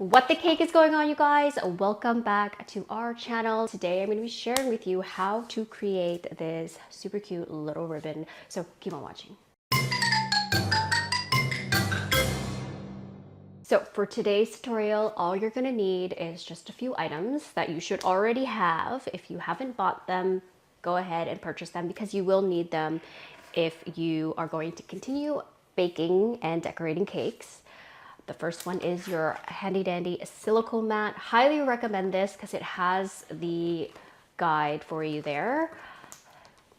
What the cake is going on, you guys? Welcome back to our channel. Today I'm going to be sharing with you how to create this super cute little ribbon. So keep on watching. So for today's tutorial, all you're going to need is just a few items that you should already have. If you haven't bought them, go ahead and purchase them because you will need them if you are going to continue baking and decorating cakes. The first one is your handy dandy silicone mat. Highly recommend this because it has the guide for you there.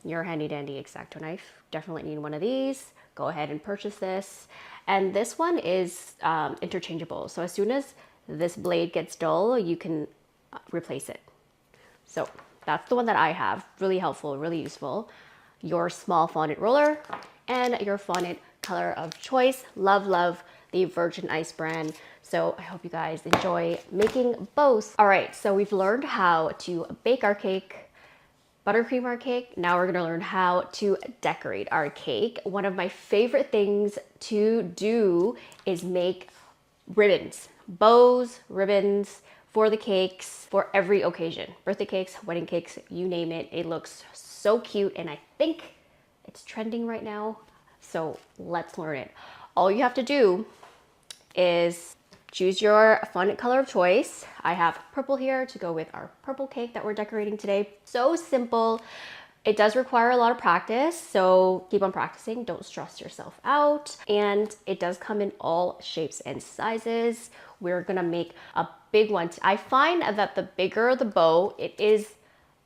Your handy dandy X-Acto knife. Definitely need one of these. Go ahead and purchase this. And this one is interchangeable. So as soon as this blade gets dull, you can replace it. So that's the one that I have. Really helpful, really useful. Your small fondant roller and your fondant color of choice. Love, love the Virgin Ice brand. So I hope you guys enjoy making both. All right, so we've learned how to bake our cake, buttercream our cake. Now we're gonna learn how to decorate our cake. One of my favorite things to do is make ribbons, bows, ribbons for the cakes, for every occasion. Birthday cakes, wedding cakes, you name it. It looks so cute and I think it's trending right now. So let's learn it. All you have to do is choose your fondant color of choice. I have purple here to go with our purple cake that we're decorating today. So simple. It does require a lot of practice, so keep on practicing. Don't stress yourself out. And it does come in all shapes and sizes. We're gonna make a big one. I find that the bigger the bow, it is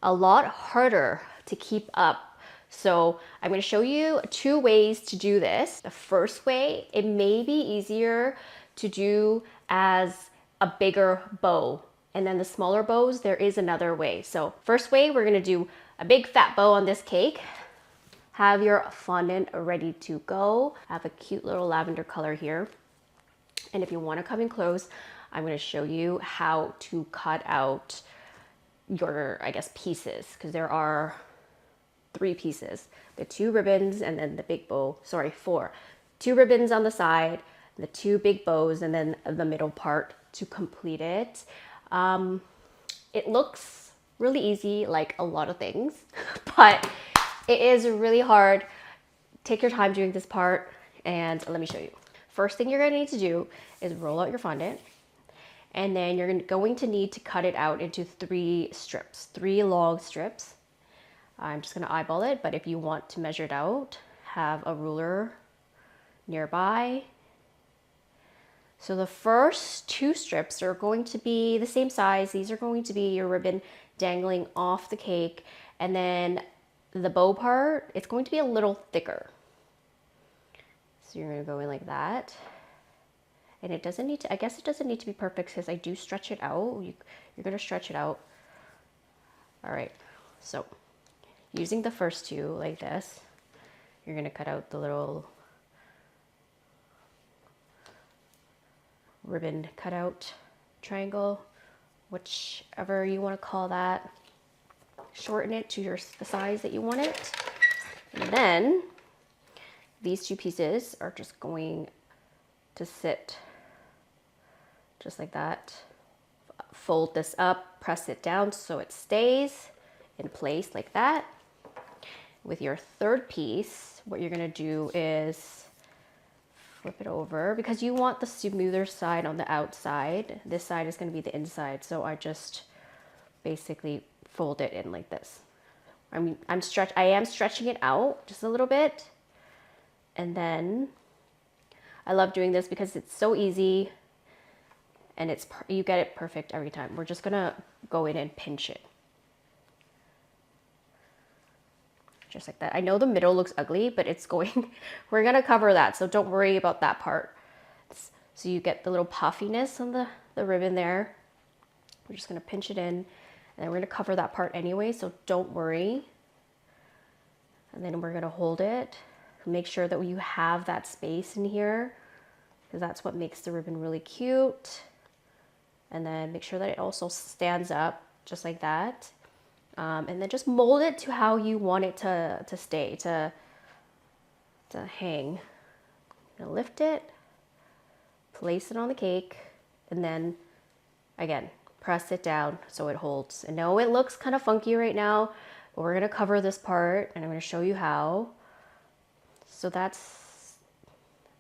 a lot harder to keep up. So I'm going to show you two ways to do this. The first way, it may be easier to do as a bigger bow. And then the smaller bows, there is another way. So first way, we're going to do a big fat bow on this cake. Have your fondant ready to go. I have a cute little lavender color here. And if you want to come in close, I'm going to show you how to cut out your, I guess, pieces, because there are 3 pieces, the 2 ribbons and then the big bow, sorry, 4. 2 ribbons on the side, the 2 big bows, and then the middle part to complete it. It looks really easy, like a lot of things, but it is really hard. Take your time doing this part and let me show you. First thing you're gonna need to do is roll out your fondant, and then you're going to need to cut it out into 3 strips, 3 long strips. I'm just gonna eyeball it, but if you want to measure it out, have a ruler nearby. So the first 2 strips are going to be the same size. These are going to be your ribbon dangling off the cake. And then the bow part, it's going to be a little thicker. So you're gonna go in like that. And it doesn't need to, I guess it doesn't need to be perfect because I do stretch it out. You're gonna stretch it out. All right, so using the first 2 like this, you're gonna cut out the little ribbon cutout triangle, whichever you want to call that. Shorten it to the size that you want it. And then these 2 pieces are just going to sit just like that. Fold this up, press it down so it stays in place like that. With your third piece, what you're gonna do is flip it over because you want the smoother side on the outside. This side is gonna be the inside, so I just basically fold it in like this. I am stretching it out just a little bit, and then I love doing this because it's so easy, and you get it perfect every time. We're just gonna go in and pinch it. Just like that. I know the middle looks ugly, but it's going, we're gonna cover that, so don't worry about that part. So you get the little puffiness on the ribbon there. We're just gonna pinch it in, and then we're gonna cover that part anyway, so don't worry. And then we're gonna hold it. Make sure that you have that space in here, because that's what makes the ribbon really cute. And then make sure that it also stands up just like that. And then just mold it to how you want it to stay, to hang. Lift it, place it on the cake, and then Again, press it down so it holds. And know it looks kind of funky right now, but we're gonna cover this part and I'm gonna show you how. So that's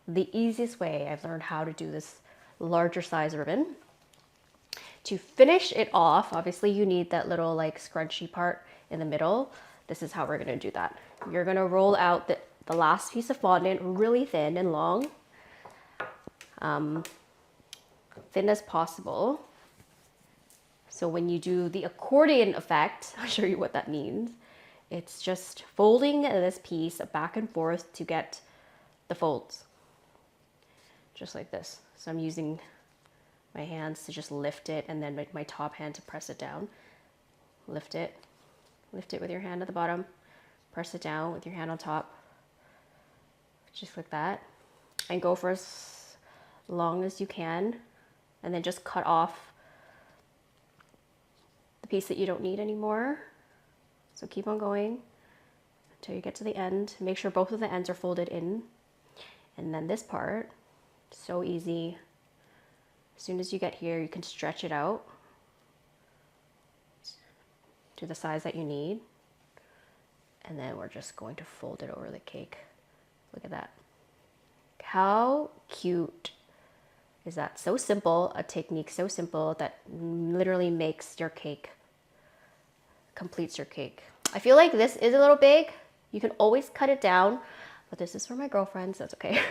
the easiest way I've learned how to do this larger size ribbon. To finish it off, obviously you need that little like scrunchy part in the middle. This is how we're gonna do that. You're gonna roll out the last piece of fondant really thin and long, thin as possible. So when you do the accordion effect, I'll show you what that means. It's just folding this piece back and forth to get the folds, just like this. So I'm using my hands to just lift it and then my top hand to press it down. Lift it with your hand at the bottom, press it down with your hand on top, just like that. And go for as long as you can and then just cut off the piece that you don't need anymore. So keep on going until you get to the end. Make sure both of the ends are folded in. And then this part, so easy. As soon as you get here, you can stretch it out to the size that you need. And then we're just going to fold it over the cake. Look at that. How cute is that? So simple, a technique so simple that literally makes your cake, completes your cake. I feel like this is a little big. You can always cut it down, but this is for my girlfriends, that's okay.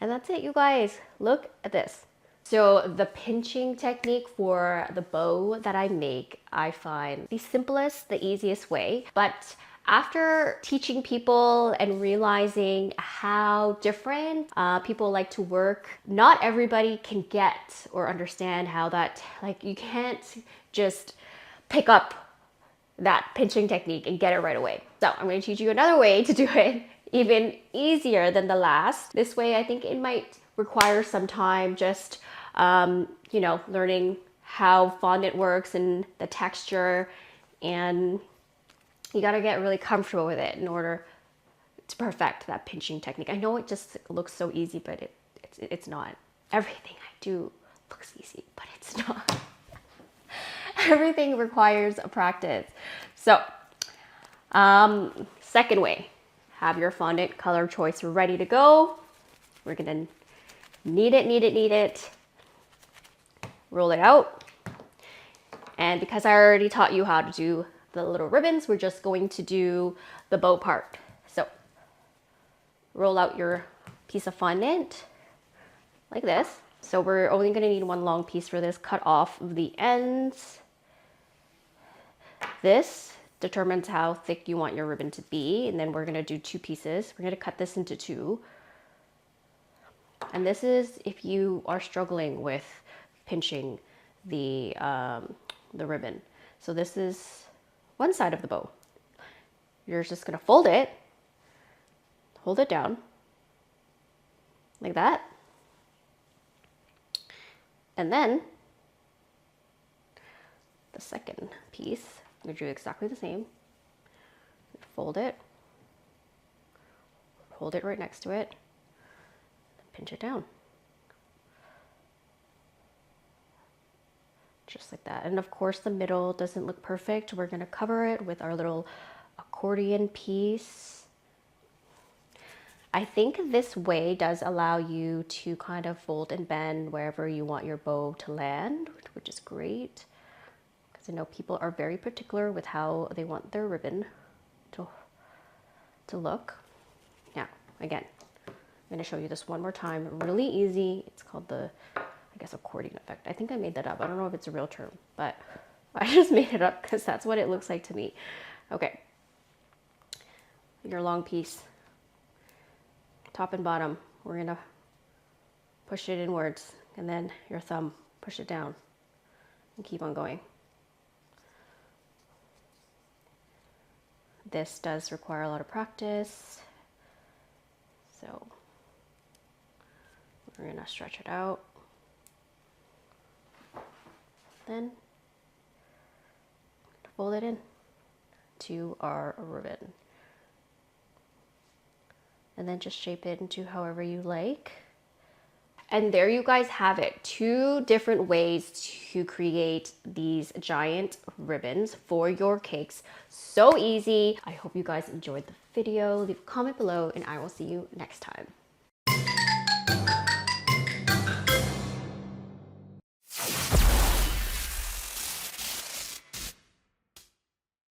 And that's it, you guys. Look at this. So the pinching technique for the bow that I make, I find the simplest, the easiest way. But after teaching people and realizing how different people like to work, not everybody can get or understand how that, like you can't just pick up that pinching technique and get it right away. So I'm going to teach you another way to do it even easier than the last. This way, I think it might require some time just, you know, learning how fondant works and the texture, and you got to get really comfortable with it in order to perfect that pinching technique. I know it just looks so easy, but it's not. Everything I do looks easy, but it's not. Everything requires a practice. So, second way, have your fondant color choice ready to go. We're gonna knead it, roll it out. And because I already taught you how to do the little ribbons, we're just going to do the bow part. So, roll out your piece of fondant like this. So we're only gonna need one long piece for this. Cut off the ends. This determines how thick you want your ribbon to be, and then we're gonna do two pieces. We're gonna cut this into two. And this is if you are struggling with pinching the ribbon. So this is one side of the bow. You're just gonna fold it, hold it down, like that. And then the second piece, I'm gonna do exactly the same. Fold it, hold it right next to it, pinch it down. Just like that. And of course the middle doesn't look perfect. We're gonna cover it with our little accordion piece. I think this way does allow you to kind of fold and bend wherever you want your bow to land, which is great. Because I know people are very particular with how they want their ribbon to look. Now, again, I'm gonna show you this one more time. Really easy. It's called the, I guess, accordion effect. I think I made that up. I don't know if it's a real term, but I just made it up because that's what it looks like to me. Okay. Your long piece, top and bottom, we're gonna push it inwards, and then your thumb, push it down, and keep on going. This does require a lot of practice, so we're gonna stretch it out. Then fold it in to our ribbon. And then just shape it into however you like. And there you guys have it. 2 different ways to create these giant ribbons for your cakes. So easy. I hope you guys enjoyed the video. Leave a comment below and I will see you next time.